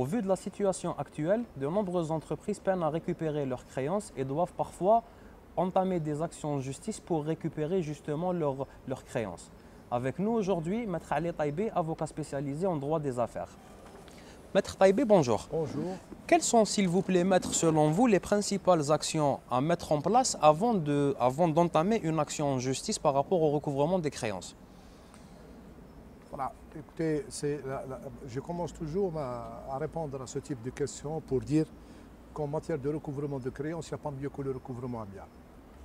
Au vu de la situation actuelle, de nombreuses entreprises peinent à récupérer leurs créances et doivent parfois entamer des actions en justice pour récupérer justement leurs créances. Avec nous aujourd'hui, Maître Ali Taïbé, avocat spécialisé en droit des affaires. Maître Taïbé, bonjour. Bonjour. Quelles sont, s'il vous plaît, Maître, selon vous, les principales actions à mettre en place avant d'entamer une action en justice par rapport au recouvrement des créances? Voilà, écoutez, je commence toujours à répondre à ce type de questions pour dire qu'en matière de recouvrement de créances, il n'y a pas mieux que le recouvrement amiable.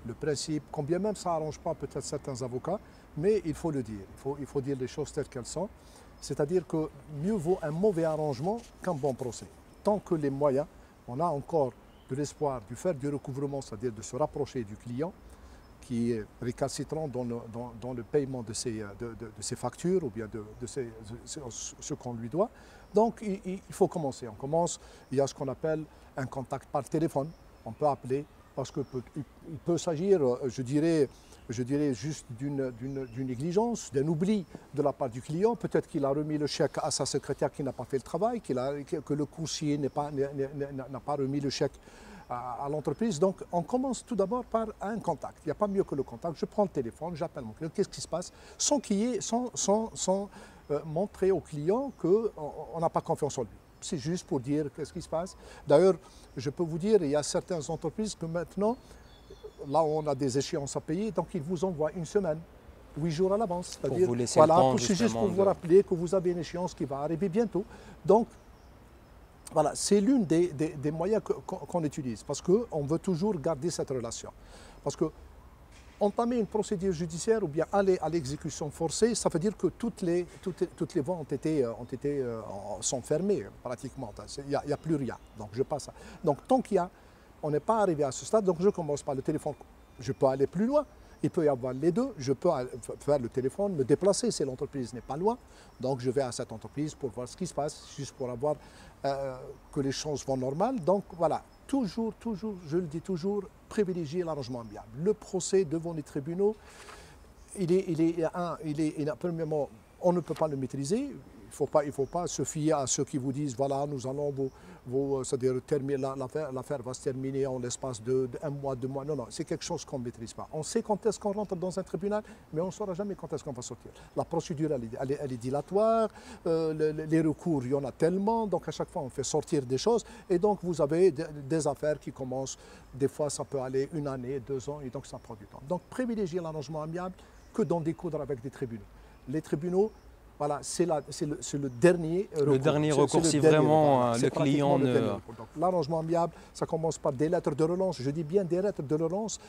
Le principe, combien même ça n'arrange pas peut-être certains avocats, mais il faut le dire, il faut dire les choses telles qu'elles sont. C'est-à-dire que mieux vaut un mauvais arrangement qu'un bon procès. Tant que les moyens, on a encore de l'espoir de faire du recouvrement, c'est-à-dire de se rapprocher du client, qui est récalcitrant dans le paiement de ses factures ou bien de ce qu'on lui doit. Donc il faut commencer. On commence, il y a ce qu'on appelle un contact par téléphone. On peut appeler parce qu'il peut s'agir, je dirais juste d'une négligence, d'un oubli de la part du client. Peut-être qu'il a remis le chèque à sa secrétaire qui n'a pas fait le travail, que le coursier n'a pas remis le chèque à l'entreprise. Donc on commence tout d'abord par un contact. Il n'y a pas mieux que le contact. Je prends le téléphone, j'appelle mon client, qu'est-ce qui se passe, sans montrer au client qu'on n'a pas confiance en lui. C'est juste pour dire qu'est-ce qui se passe. D'ailleurs, je peux vous dire, il y a certaines entreprises que maintenant, là où on a des échéances à payer, donc ils vous envoient une semaine, 8 jours à l'avance. Pour vous laisser le temps, c'est juste pour vous rappeler que vous avez une échéance qui va arriver bientôt. Donc, voilà, c'est l'une des moyens qu'on utilise parce qu'on veut toujours garder cette relation. Parce que entamer une procédure judiciaire ou bien aller à l'exécution forcée, ça veut dire que toutes les voies sont fermées pratiquement. Il n'y a plus rien. Donc je passe. Donc tant on n'est pas arrivé à ce stade, donc je commence par le téléphone. Je peux aller plus loin. Il peut y avoir les deux. Je peux faire le téléphone, me déplacer si l'entreprise n'est pas loin. Donc je vais à cette entreprise pour voir ce qui se passe, juste pour avoir que les choses vont normales. Donc voilà, toujours, je le dis toujours, privilégier l'arrangement amiable. Le procès devant les tribunaux, premièrement, on ne peut pas le maîtriser. Il ne faut pas se fier à ceux qui vous disent voilà, nous allons c'est-à-dire l'affaire va se terminer en l'espace d'un mois, 2 mois. Non, c'est quelque chose qu'on ne maîtrise pas. On sait quand est-ce qu'on rentre dans un tribunal, mais on ne saura jamais quand est-ce qu'on va sortir. La procédure, elle est dilatoire, les recours, il y en a tellement, donc à chaque fois on fait sortir des choses, et donc vous avez des affaires qui commencent, des fois ça peut aller 1 année, 2 ans, et donc ça prend du temps. Donc privilégier l'arrangement amiable que d'en découdre avec des tribunaux. Les tribunaux, voilà, c'est le dernier recours. Le dernier recours, si vraiment le client ne... L'arrangement amiable, ça commence par des lettres de relance. Je dis bien des lettres de relance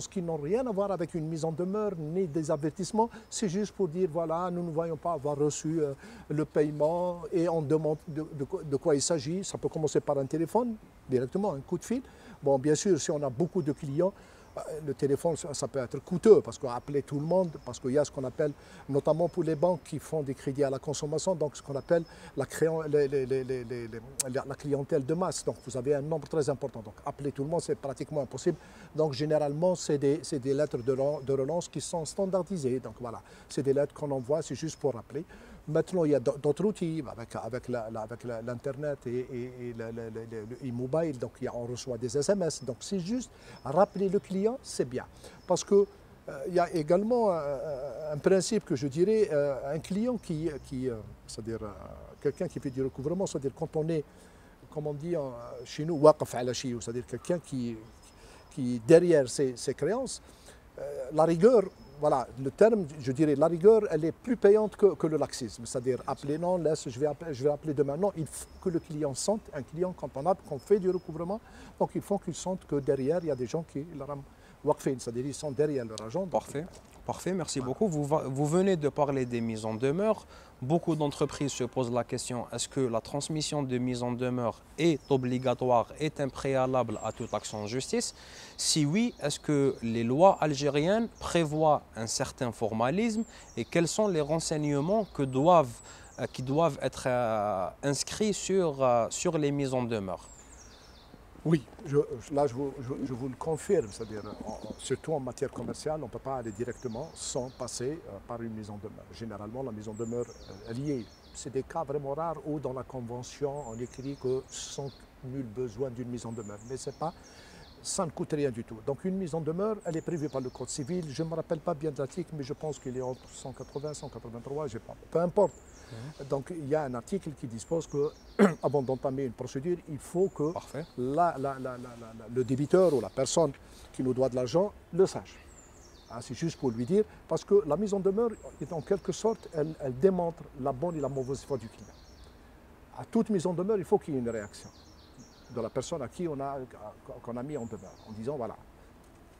qui n'ont rien à voir avec une mise en demeure ni des avertissements. C'est juste pour dire, voilà, nous ne voyons pas avoir reçu le paiement et on demande de quoi il s'agit. Ça peut commencer par un téléphone, directement, un coup de fil. Bon, bien sûr, si on a beaucoup de clients, le téléphone, ça peut être coûteux parce qu'on appelle tout le monde, parce qu'il y a ce qu'on appelle, notamment pour les banques qui font des crédits à la consommation, donc ce qu'on appelle la clientèle de masse. Donc vous avez un nombre très important. Donc appeler tout le monde, c'est pratiquement impossible. Donc généralement, c'est des lettres de relance qui sont standardisées. Donc voilà, c'est des lettres qu'on envoie, c'est juste pour rappeler. Maintenant, il y a d'autres outils avec l'Internet et le mobile, donc on reçoit des SMS. Donc c'est juste rappeler le client, c'est bien. Parce qu'il y a également un principe que je dirais, un client c'est-à-dire quelqu'un qui fait du recouvrement, c'est-à-dire quand on est, comme on dit chez nous, waqaf ala shi, c'est-à-dire quelqu'un qui derrière ses créances, la rigueur, voilà, le terme, je dirais, la rigueur, elle est plus payante que le laxisme. C'est-à-dire, appeler, non, laisse, je vais appeler demain. Non, il faut que le client sente, un client, quand on fait du recouvrement, donc il faut qu'il sente que derrière, il y a des gens qui c'est-à-dire ils sont derrière leur agent. Parfait, merci beaucoup. Vous venez de parler des mises en demeure. Beaucoup d'entreprises se posent la question, est-ce que la transmission de mise en demeure est obligatoire, est un préalable à toute action en justice? Si oui, est-ce que les lois algériennes prévoient un certain formalisme et quels sont les renseignements qui doivent être inscrits sur les mises en demeure? Oui, là je vous le confirme, c'est-à-dire surtout en matière commerciale, on ne peut pas aller directement sans passer par une mise en demeure. Généralement, la mise en demeure est liée. C'est des cas vraiment rares où dans la convention on écrit que sans nul besoin d'une mise en demeure, mais c'est pas, ça ne coûte rien du tout. Donc une mise en demeure, elle est prévue par le Code civil. Je ne me rappelle pas bien de l'article, mais je pense qu'il est entre 180 et 183, je sais pas. Peu importe. Donc il y a un article qui dispose que, avant d'entamer une procédure, il faut que le débiteur ou la personne qui nous doit de l'argent le sache. Ah, c'est juste pour lui dire, parce que la mise en demeure, en quelque sorte, elle démontre la bonne et la mauvaise foi du client. À toute mise en demeure, il faut qu'il y ait une réaction de la personne à qui qu'on a mis en demeure, en disant voilà,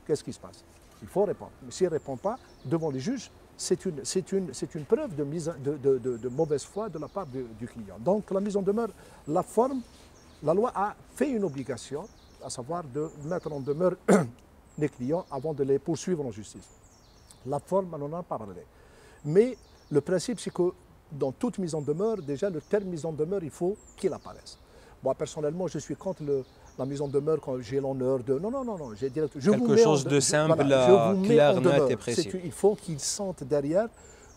qu'est-ce qui se passe? Il faut répondre. Mais s'il ne répond pas, devant les juges, c'est une preuve de mauvaise foi de la part du client. Donc la mise en demeure, la forme, la loi a fait une obligation, à savoir de mettre en demeure les clients avant de les poursuivre en justice. La forme, on en a parlé. Mais le principe, c'est que dans toute mise en demeure, déjà le terme mise en demeure, il faut qu'il apparaisse. Moi, personnellement, je suis contre la mise en demeure quand j'ai l'honneur de... Non, j'ai direct... Quelque chose de simple, clair, net et précis. Il faut qu'il sente derrière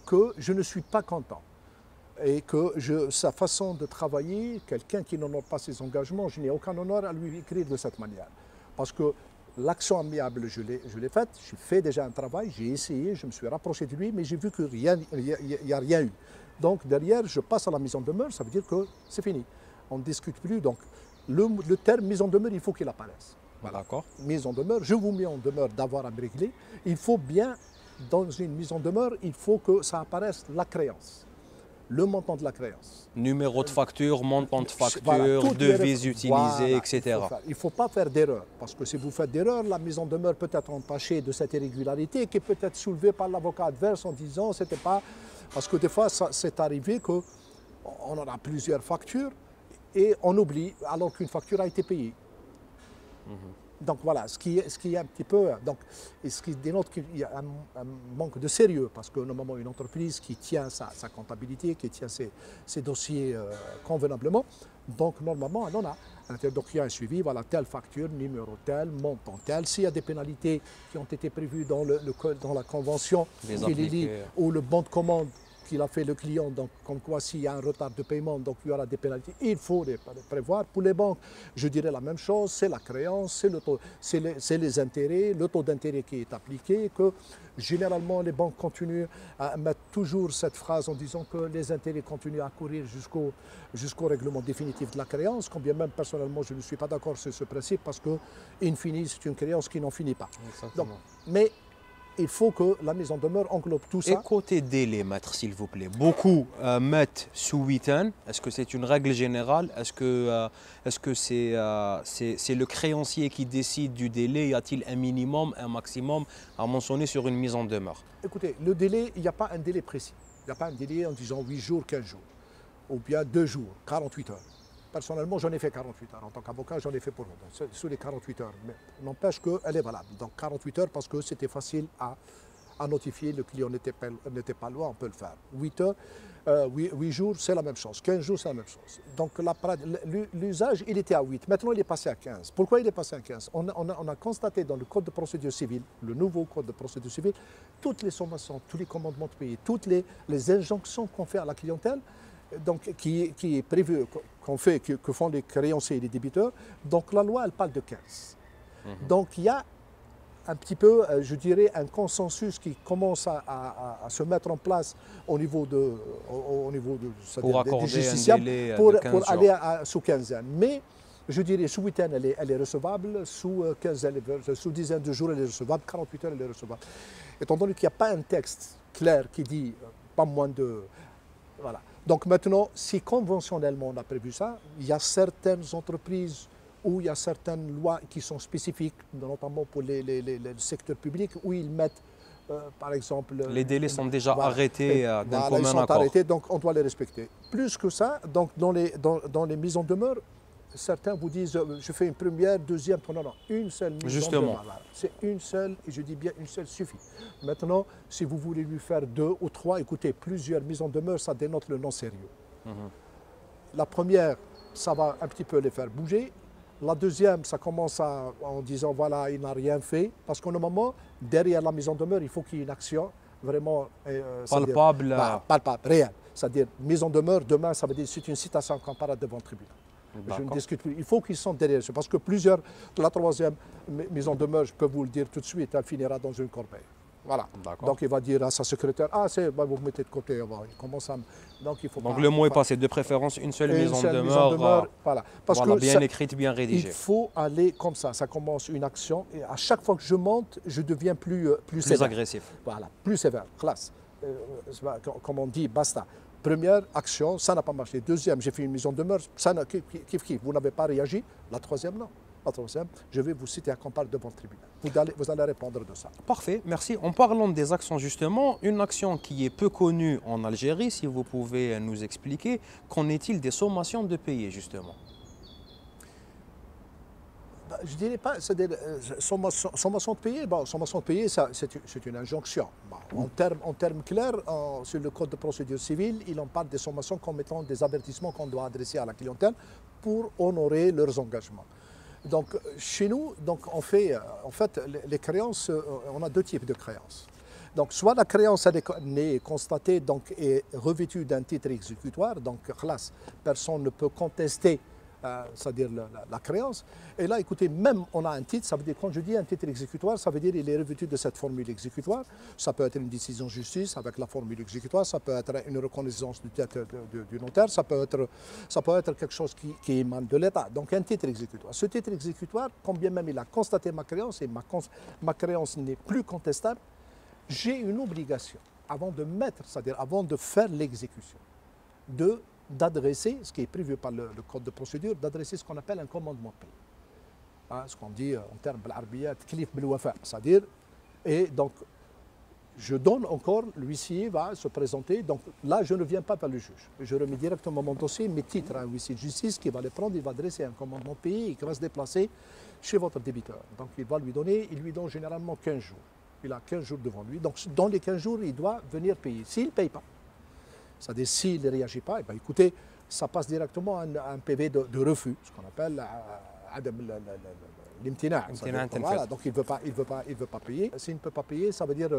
que je ne suis pas content. Et que sa façon de travailler, quelqu'un qui n'honore pas ses engagements, je n'ai aucun honneur à lui écrire de cette manière. Parce que l'action amiable, je l'ai faite, j'ai fait déjà un travail, j'ai essayé, je me suis rapproché de lui, mais j'ai vu qu'il n'y a rien eu. Donc derrière, je passe à la mise en demeure, ça veut dire que c'est fini. On ne discute plus. Donc le terme mise en demeure, il faut qu'il apparaisse. Voilà. D'accord. Mise en demeure, je vous mets en demeure d'avoir à me régler. Il faut bien, dans une mise en demeure, il faut que ça apparaisse la créance. Le montant de la créance. Numéro de facture, montant de facture, voilà, devises utilisées, etc. Il ne faut pas faire d'erreur, parce que si vous faites d'erreur, la mise en demeure peut être entachée de cette irrégularité qui peut être soulevée par l'avocat adverse en disant c'était pas... Parce que des fois, c'est arrivé qu'on en a plusieurs factures et on oublie alors qu'une facture a été payée. Donc voilà, ce qui est un petit peu... Donc, et ce qui dénote qu'il y a un manque de sérieux, parce que normalement une entreprise qui tient sa comptabilité, qui tient ses dossiers convenablement, donc normalement elle en a. Donc il y a un suivi, voilà, telle facture, numéro tel, montant tel. S'il y a des pénalités qui ont été prévues dans la convention qui les lie, ou le bon de commande qu'il a fait le client, donc comme quoi s'il y a un retard de paiement, donc il y aura des pénalités, il faut les prévoir. Pour les banques, je dirais la même chose, c'est la créance, c'est les intérêts, le taux d'intérêt qui est appliqué, que généralement les banques continuent à mettre toujours cette phrase en disant que les intérêts continuent à courir jusqu'au règlement définitif de la créance, quand bien même personnellement je ne suis pas d'accord sur ce principe parce que, in fine, c'est une créance qui n'en finit pas. Donc, mais il faut que la mise en demeure englobe tout ça. Et côté délai, maître, s'il vous plaît, beaucoup mettent sous 8 ans. Est-ce que c'est une règle générale? Est-ce que c'est le créancier qui décide du délai? Y a-t-il un minimum, un maximum à mentionner sur une mise en demeure? Écoutez, le délai, il n'y a pas un délai précis. Il n'y a pas un délai en disant 8 jours, 15 jours, ou bien 2 jours, 48 heures. Personnellement, j'en ai fait 48 heures. En tant qu'avocat, j'en ai fait pour longtemps, sous les 48 heures. Mais n'empêche qu'elle est valable. Donc 48 heures parce que c'était facile à notifier. Le client n'était pas loin, on peut le faire. 8 jours, c'est la même chose. 15 jours, c'est la même chose. Donc l'usage, il était à 8. Maintenant, il est passé à 15. Pourquoi il est passé à 15? On a constaté dans le Code de procédure civile, le nouveau Code de procédure civile, toutes les sommations, tous les commandements de payer, toutes les injonctions qu'on fait à la clientèle, donc, qui est prévu, que font les créanciers et les débiteurs. Donc la loi, elle parle de 15. Donc il y a un petit peu, je dirais, un consensus qui commence à se mettre en place au niveau des justiciables pour aller sous quinzaine. Mais je dirais, sous huitaine, elle est recevable, sous quinzaine, sous dizaine de jours, elle est recevable, 48 heures, elle est recevable. Étant donné qu'il n'y a pas un texte clair qui dit pas moins de... Voilà. Donc maintenant, si conventionnellement on a prévu ça, il y a certaines entreprises où il y a certaines lois qui sont spécifiques, notamment pour le secteur public, où ils mettent, par exemple... Les délais sont déjà arrêtés d'un commun accord. Ils sont arrêtés, donc on doit les respecter. Plus que ça, donc dans les mises en demeure, certains vous disent, je fais une première, deuxième, non, une seule mise en demeure. C'est une seule, et je dis bien une seule suffit. Maintenant, si vous voulez lui faire 2 ou 3, écoutez, plusieurs mises en demeure, ça dénote le non-sérieux. La première, ça va un petit peu les faire bouger. La deuxième, ça commence en disant voilà, il n'a rien fait. Parce qu'au moment, derrière la mise en demeure, il faut qu'il y ait une action vraiment palpable. Palpable, réelle. C'est-à-dire, mise en demeure, demain, ça veut dire c'est une citation comparable devant le tribunal. Je ne discute plus. Il faut qu'ils sont derrière. Parce que la troisième mise en demeure, je peux vous le dire tout de suite, elle finira dans une corbeille. Voilà. Donc il va dire à sa secrétaire, ah vous vous mettez de côté. Il commence à... Donc le mot est passé, de préférence une seule mise en demeure. Voilà. Parce voilà, que bien écrite, bien rédigée. Il faut aller comme ça. Ça commence une action et à chaque fois que je monte, je deviens plus sévère. Agressif. Voilà, plus sévère. Classe. Comme on dit, basta. Première action, ça n'a pas marché. Deuxième, j'ai fait une mise en demeure, ça n'a kiff. Vous n'avez pas réagi. La troisième, non. La troisième, je vais vous citer à compare devant le tribunal. Vous allez répondre de ça. Parfait, merci. En parlant des actions justement, une action qui est peu connue en Algérie, si vous pouvez nous expliquer, qu'en est-il des sommations de payer justement? Je ne dirais pas, c'est des sommations de payer. Bon, sommation de payer, c'est une injonction. Bon, en termes clairs, sur le code de procédure civile, il en parle des sommations comme étant des avertissements qu'on doit adresser à la clientèle pour honorer leurs engagements. Donc, chez nous, on fait, en fait, les créances, on a deux types de créances. Donc, soit la créance est constatée et revêtue d'un titre exécutoire, donc, personne ne peut contester c'est-à-dire la créance. Et là, écoutez, même on a un titre, ça veut dire, quand je dis un titre exécutoire, ça veut dire qu'il est revêtu de cette formule exécutoire. Ça peut être une décision de justice avec la formule exécutoire, ça peut être une reconnaissance du titre du notaire, ça peut être quelque chose qui émane de l'État. Donc un titre exécutoire. Ce titre exécutoire, quand bien même il a constaté ma créance et ma créance n'est plus contestable, j'ai une obligation, avant de mettre, c'est-à-dire avant de faire l'exécution, d'adresser, ce qui est prévu par le code de procédure, d'adresser ce qu'on appelle un commandement de paie. Ce qu'on dit en termes de tlif bil wafa, c'est-à-dire, et donc, je donne encore, l'huissier va se présenter, donc là, je ne viens pas vers le juge. Je remets directement mon dossier, mes titres à un huissier de justice qui va les prendre, il va adresser un commandement de paie et qui va se déplacer chez votre débiteur. Donc, il lui donne généralement 15 jours. Il a 15 jours devant lui. Donc, dans les 15 jours, il doit venir payer. S'il ne paye pas, c'est-à-dire s'il ne réagit pas, eh bien, écoutez, ça passe directement à un PV de refus, ce qu'on appelle l'imtina. Voilà, donc il ne veut pas payer. S'il ne peut pas payer, ça veut dire,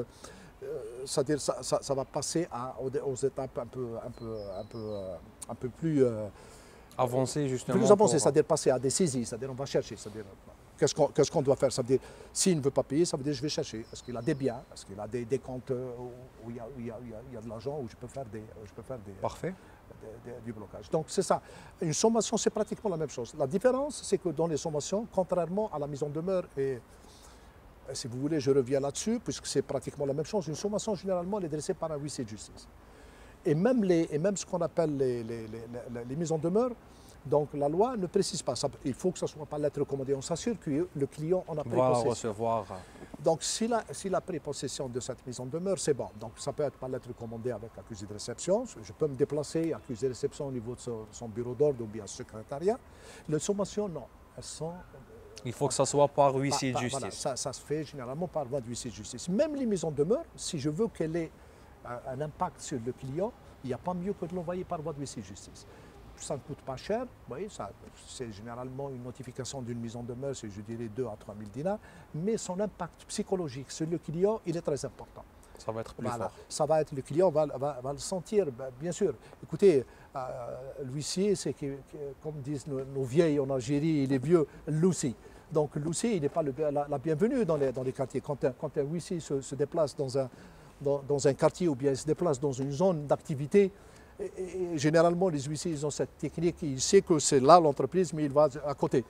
ça va passer aux étapes un peu plus avancées, justement. Plus avancées, c'est-à-dire passer à des saisies, c'est-à-dire on va chercher, c'est-à-dire qu'est-ce qu'on doit faire? Ça veut dire, s'il ne veut pas payer, ça veut dire je vais chercher. Est-ce qu'il a des biens? Est-ce qu'il a des comptes où il y a de l'argent, où je peux faire Parfait. Du blocage. Donc c'est ça. Une sommation, c'est pratiquement la même chose. La différence, c'est que dans les sommations, contrairement à la mise en demeure, et si vous voulez, je reviens là-dessus, puisque c'est pratiquement la même chose, une sommation, généralement, elle est dressée par un huissier de justice. Et même ce qu'on appelle les mises en demeure, donc la loi ne précise pas. Il faut que ce soit par lettre commandée. On s'assure que le client en a pris possession. Recevoir. Donc s'il a pris possession de cette mise en demeure, c'est bon. Donc ça peut être par lettre commandée avec accusé de réception. Je peux me déplacer, accusé de réception au niveau de son bureau d'ordre ou bien secrétariat. Les sommations, non. Elles sont... Il faut que ça soit par huissier de justice. Voilà, ça se fait généralement par voie de huissier de justice. Même les mises en demeure, si je veux qu'elle ait un impact sur le client, il n'y a pas mieux que de l'envoyer par voie de huissier de justice. Ça ne coûte pas cher, vous voyez, c'est généralement une notification d'une mise en demeure, c'est je dirais 2 à 3 000 dinars, mais son impact psychologique sur le client, il est très important. Ça va être plus fort. Ça va être, le client va le sentir, bien sûr. Écoutez, l'huissier, c'est comme disent nos vieilles en Algérie, les vieux, l'oussi. Donc l'oussi, il n'est pas la bienvenue dans les quartiers. Quand un huissier se déplace dans un quartier ou bien il se déplace dans une zone d'activité, et généralement, les huissiers, ils ont cette technique, ils savent que c'est là l'entreprise, mais il va à côté.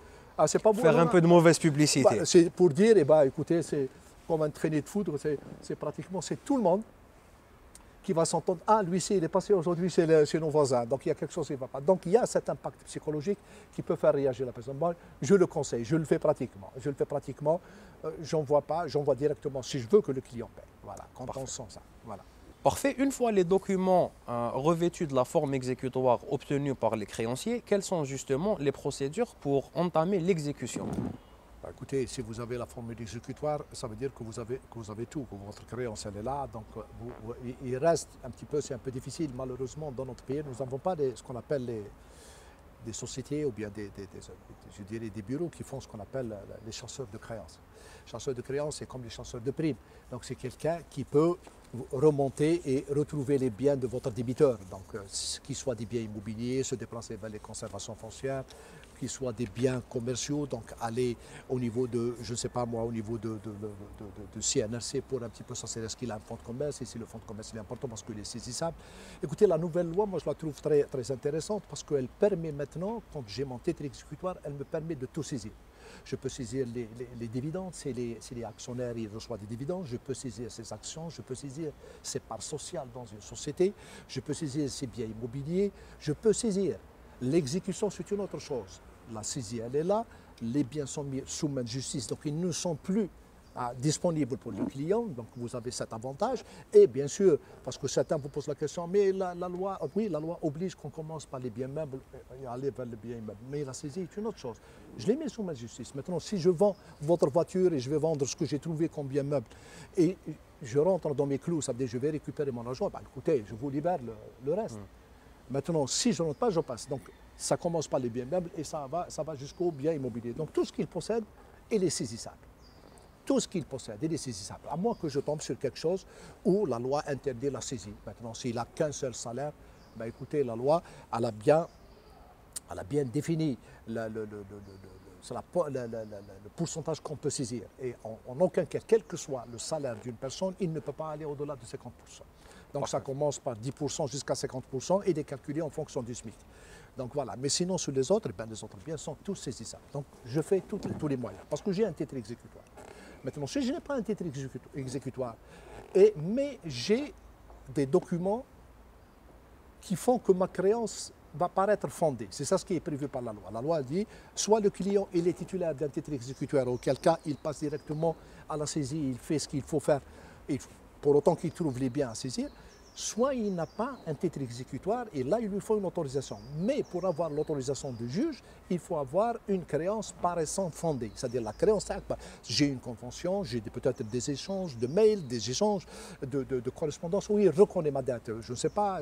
C'est pas faire un peu de mauvaise publicité. C'est pour dire, écoutez, c'est comme un traîné de foudre, c'est pratiquement tout le monde qui va s'entendre. Ah, l'huissier, il est passé aujourd'hui chez nos voisins, donc il y a quelque chose qui ne va pas. Donc il y a cet impact psychologique qui peut faire réagir la personne. Moi, je le conseille, je le fais pratiquement. J'envoie directement si je veux que le client paie. Voilà, quand on sent ça. Voilà. Parfait. Une fois les documents revêtus de la forme exécutoire obtenus par les créanciers, quelles sont justement les procédures pour entamer l'exécution? Écoutez, si vous avez la formule exécutoire, ça veut dire que vous avez tout, que votre créance elle est là. Donc il reste un petit peu, c'est un peu difficile malheureusement dans notre pays. Nous n'avons pas ce qu'on appelle des sociétés ou bien je dirais des bureaux qui font ce qu'on appelle les chasseurs de créances. Chasseur de créances, c'est comme les chasseurs de primes. Donc c'est quelqu'un qui peut remonter et retrouver les biens de votre débiteur. Donc qu'ils soient des biens immobiliers, se déplacer vers les conservations foncières, qu'ils soient des biens commerciaux, donc aller au niveau de, je ne sais pas moi, au niveau de CNRC pour un petit peu s'assurer est-ce qu'il a un fonds de commerce, et si le fonds de commerce est important parce qu'il est saisissable. Écoutez, la nouvelle loi, moi je la trouve très, très intéressante parce qu'elle permet maintenant, quand j'ai mon titre exécutoire, elle me permet de tout saisir. Je peux saisir les dividendes, si les actionnaires ils reçoivent des dividendes, je peux saisir ses actions, je peux saisir ses parts sociales dans une société, je peux saisir ses biens immobiliers, je peux saisir. L'exécution, c'est une autre chose. La saisie, elle est là, les biens sont mis sous main de justice, donc ils ne sont plus disponible pour le client, donc vous avez cet avantage. Et bien sûr, parce que certains vous posent la question, mais la loi, oui, la loi oblige qu'on commence par les biens meubles et aller vers les biens immeubles. Mais la saisie est une autre chose. Je l'ai mis sous ma justice. Maintenant, si je vends votre voiture et je vais vendre ce que j'ai trouvé comme bien meuble et je rentre dans mes clous, ça veut dire que je vais récupérer mon argent, ben, écoutez, je vous libère le reste. Maintenant, si je ne rentre pas, je passe. Donc, ça commence par les biens meubles et ça va jusqu'au bien immobilier. Donc, tout ce qu'il possède, il est saisissable. Tout ce qu'il possède, il est saisissable. À moins que je tombe sur quelque chose où la loi interdit la saisie. Maintenant, s'il n'a qu'un seul salaire, ben écoutez, la loi, elle a bien défini le pourcentage qu'on peut saisir. Et en aucun cas, quel que soit le salaire d'une personne, il ne peut pas aller au-delà de 50%. Donc ça commence par 10% jusqu'à 50% et est calculé en fonction du SMIC. Donc voilà, mais sinon sur les autres, ben, les autres biens sont tous saisissables. Donc je fais tous les moyens, parce que j'ai un titre exécutoire. Maintenant, si je n'ai pas un titre exécutoire, mais j'ai des documents qui font que ma créance va paraître fondée. C'est ça ce qui est prévu par la loi. La loi dit, soit le client il est titulaire d'un titre exécutoire, auquel cas il passe directement à la saisie, il fait ce qu'il faut faire, pour autant qu'il trouve les biens à saisir, soit il n'a pas un titre exécutoire et là il lui faut une autorisation. Mais pour avoir l'autorisation du juge, il faut avoir une créance paraissant fondée. C'est-à-dire la créance, j'ai une convention, j'ai peut-être des échanges de mails, des échanges de correspondance où il reconnaît ma dette. Je ne sais pas,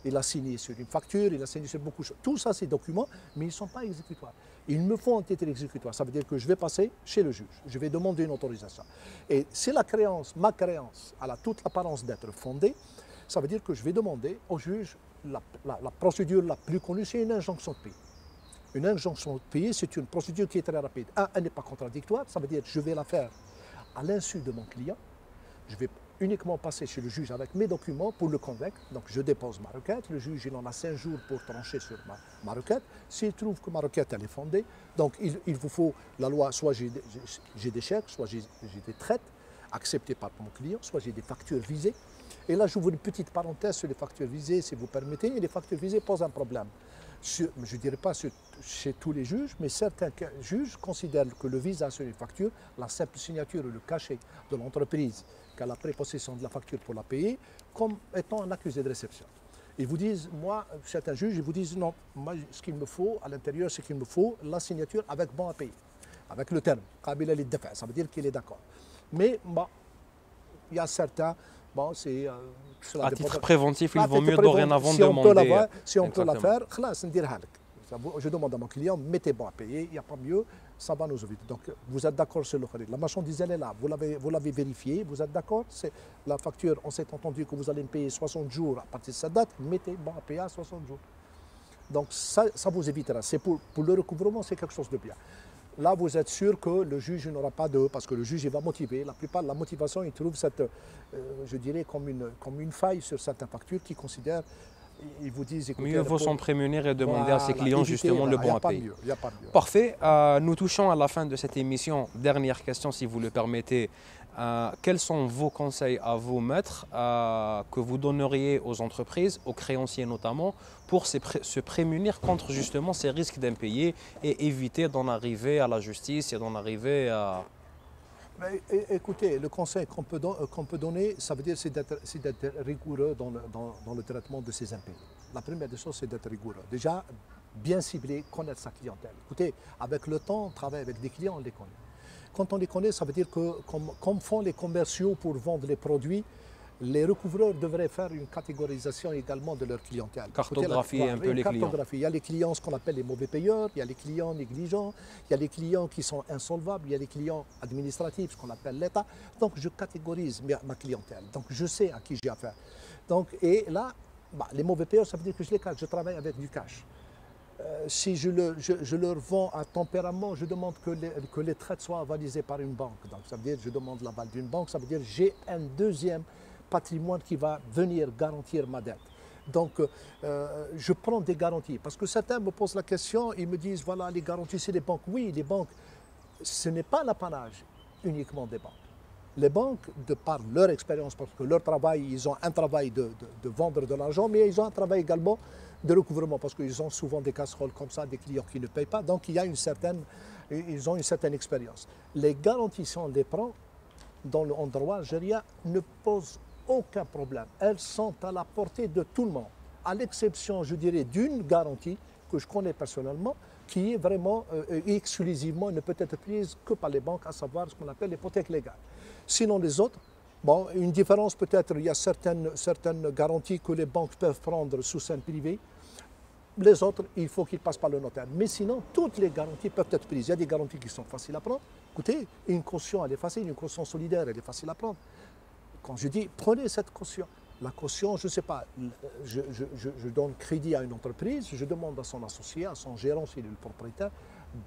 il a signé sur une facture, il a signé sur beaucoup de choses. Tout ça c'est documents, mais ils ne sont pas exécutoires. Il me faut un titre exécutoire. Ça veut dire que je vais passer chez le juge. Je vais demander une autorisation. Et si la créance, ma créance, elle a toute l'apparence d'être fondée, ça veut dire que je vais demander au juge, la procédure la plus connue, c'est une injonction de payer. Une injonction de payer, c'est une procédure qui est très rapide. Elle n'est pas contradictoire, ça veut dire que je vais la faire à l'insu de mon client. Je vais uniquement passer chez le juge avec mes documents pour le convaincre. Donc je dépose ma requête, le juge il en a 5 jours pour trancher sur ma requête. S'il trouve que ma requête elle est fondée, donc il vous faut la loi, soit j'ai des chèques, soit j'ai des traites acceptées par mon client, soit j'ai des factures visées. Et là, j'ouvre une petite parenthèse sur les factures visées, si vous permettez. Et les factures visées posent un problème. Je ne dirais pas chez tous les juges, mais certains juges considèrent que le visa sur une facture, la simple signature ou le cachet de l'entreprise qui a la prépossession de la facture pour la payer, comme étant un accusé de réception. Ils vous disent, moi, certains juges, ils vous disent, non, moi, ce qu'il me faut à l'intérieur, c'est qu'il me faut la signature avec bon à payer, avec le terme. Ça veut dire qu'il est d'accord. Mais bon, il y a certains... Bon, à titre préventif, il vaut mieux dorénavant demander. Si on peut la faire, je demande à mon client, mettez bon à payer, il n'y a pas mieux, ça va nous éviter. Donc vous êtes d'accord sur le crédit. La marchandise, elle est là, vous l'avez vérifiée, vous êtes d'accord. La facture, on s'est entendu que vous allez me payer 60 jours à partir de cette date, mettez bon à payer à 60 jours. Donc ça vous évitera. Pour le recouvrement, c'est quelque chose de bien. Là, vous êtes sûr que le juge n'aura pas parce que le juge il va motiver. La plupart de la motivation, il trouve je dirais, comme une faille sur certaines factures qui considèrent, ils vous disent... Écoutez, mieux vaut s'en prémunir et demander à ses clients justement le bon à payer. Il n'y a pas mieux. Parfait. Nous touchons à la fin de cette émission. Dernière question, si vous le permettez. Quels sont vos conseils à vous, maître, que vous donneriez aux entreprises, aux créanciers notamment, pour se prémunir contre justement ces risques d'impayés et éviter d'en arriver à la justice et d'en arriver à... Mais, écoutez, le conseil qu'on peut donner, ça veut dire c'est d'être rigoureux dans le traitement de ces impayés. La première des choses, c'est d'être rigoureux. Déjà, bien cibler, connaître sa clientèle. Écoutez, avec le temps, on travaille avec des clients, on les connaît. Quand on les connaît, ça veut dire que, comme font les commerciaux pour vendre les produits, Les recouvreurs devraient faire une catégorisation également de leur clientèle. Cartographier un peu les clients. Il y a les clients, ce qu'on appelle les mauvais payeurs, il y a les clients négligents, il y a les clients qui sont insolvables, il y a les clients administratifs, ce qu'on appelle l'État. Donc je catégorise ma clientèle. Donc je sais à qui j'ai affaire. Donc, et là, les mauvais payeurs, ça veut dire que je les cache. Je travaille avec du cash. Si je leur vends à tempérament, je demande que les traites soient avalisées par une banque. Donc ça veut dire que je demande l'aval d'une banque, ça veut dire que j'ai un deuxième patrimoine qui va venir garantir ma dette. Donc je prends des garanties. Parce que certains me posent la question, ils me disent, voilà, les garanties, c'est les banques. Oui, les banques, ce n'est pas l'apanage uniquement des banques. Les banques, de par leur expérience, parce que leur travail, ils ont un travail de vendre de l'argent, mais ils ont un travail également de recouvrement, parce qu'ils ont souvent des casseroles comme ça, des clients qui ne payent pas. Donc il y a ils ont une certaine expérience. Les garanties, si on les prend, en droit algérien, ne posent aucun problème. Elles sont à la portée de tout le monde, à l'exception, je dirais, d'une garantie que je connais personnellement, qui est vraiment exclusivement, ne peut être prise que par les banques, à savoir ce qu'on appelle l'hypothèque légale. Sinon les autres, bon, une différence peut-être, il y a certaines garanties que les banques peuvent prendre sous scène privée. Les autres, il faut qu'ils passent par le notaire. Mais sinon, toutes les garanties peuvent être prises. Il y a des garanties qui sont faciles à prendre. Écoutez, une caution, elle est facile, une caution solidaire, elle est facile à prendre. Quand je dis, prenez cette caution. La caution, je ne sais pas, je donne crédit à une entreprise, je demande à son associé, à son gérant, s'il est le propriétaire,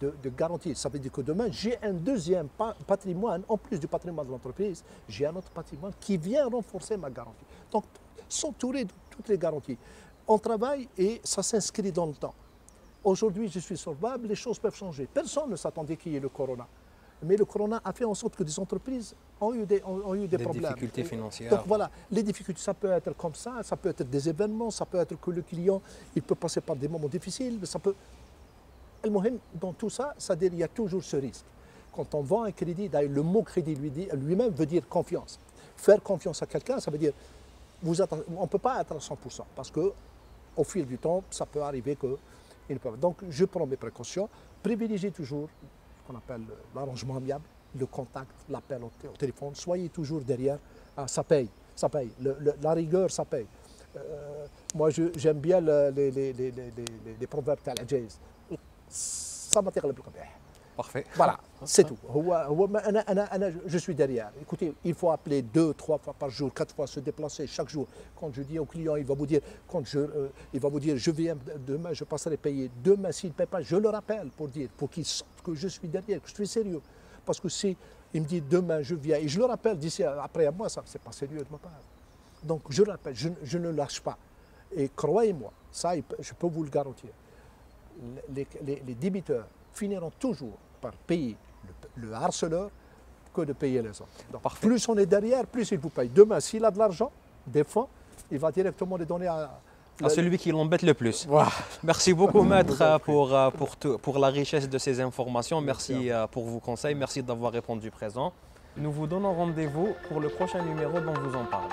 de garantir. Ça veut dire que demain, j'ai un deuxième patrimoine, en plus du patrimoine de l'entreprise, j'ai un autre patrimoine qui vient renforcer ma garantie. Donc, s'entourer de toutes les garanties. On travaille et ça s'inscrit dans le temps. Aujourd'hui, je suis solvable, les choses peuvent changer. Personne ne s'attendait qu'il y ait le corona. Mais le corona a fait en sorte que des entreprises ont eu des problèmes. Des difficultés financières. Donc voilà, les difficultés, ça peut être comme ça peut être des événements, ça peut être que le client, il peut passer par des moments difficiles, ça peut... Dans tout ça, c'est-à-dire il y a toujours ce risque. Quand on vend un crédit, d'ailleurs le mot crédit lui-même veut dire confiance. Faire confiance à quelqu'un, ça veut dire, on ne peut pas être à 100%, parce qu'au fil du temps, ça peut arriver que... Donc je prends mes précautions, privilégiez toujours ce qu'on appelle l'arrangement amiable, le contact, l'appel au téléphone, soyez toujours derrière, ça paye, ça paye, la rigueur, ça paye. Moi j'aime bien les proverbes تاع ça m'attire le plus. Parfait. Voilà, c'est tout. Je suis derrière. Écoutez, il faut appeler 2, 3 fois par jour, 4 fois, se déplacer chaque jour. Quand je dis au client, il va vous dire, je viens demain, je passerai payer. Demain, s'il ne paie pas, je le rappelle pour qu'il sente que je suis derrière, que je suis sérieux. Parce que si il me dit demain, je viens, et je le rappelle d'ici après à moi, ça, c'est pas sérieux de ma part. Donc, je le rappelle, je ne lâche pas. Et croyez-moi, ça, je peux vous le garantir. Les débiteurs finiront toujours par payer le harceleur que de payer les autres. Donc, plus on est derrière, plus il vous paye. Demain, s'il a de l'argent, des fonds, il va directement les donner à celui qui l'embête le plus. Voilà. Merci beaucoup, maître, pour la richesse de ces informations. Merci pour vos conseils. Merci d'avoir répondu présent. Nous vous donnons rendez-vous pour le prochain numéro dont vous en parle.